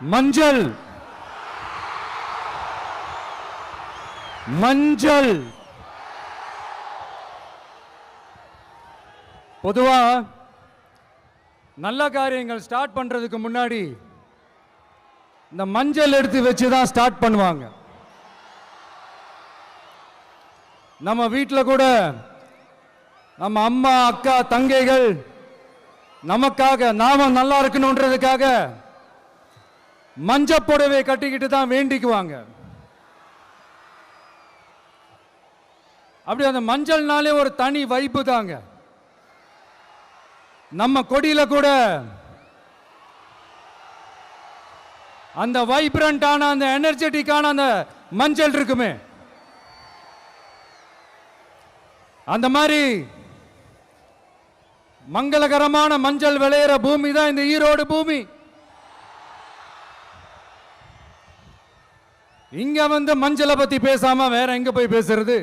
மஞ்சள் மஞ்சள் பொதுவா நல்ல காரியங்கள் ஸ்டார்ட் பண்றதுக்கு முன்னாடி இந்த மஞ்சள் எடுத்து வச்சு தான் ஸ்டார்ட் பண்ணுவாங்க. நம்ம வீட்டில் கூட நம்ம அம்மா அக்கா தங்கைகள் நமக்காக நாம நல்லா இருக்கணும்ன்றதுக்காக மஞ்சள் புடவை கட்டிக்கிட்டு தான் வேண்டிக்குவாங்க. அப்படி அந்த மஞ்சள்னாலே ஒரு தனி வைப்பு தாங்க. நம்ம கொடியில கூட அந்த வைப்ரண்டான அந்த எனர்ஜெட்டிக்கான அந்த மஞ்சள் இருக்குமே, அந்த மாதிரி மங்களகரமான மஞ்சள் விளையிற பூமி தான் இந்த ஈரோடு பூமி. இங்க வந்து மஞ்சளை பத்தி பேசாம வேற எங்க போய் பேசுறது?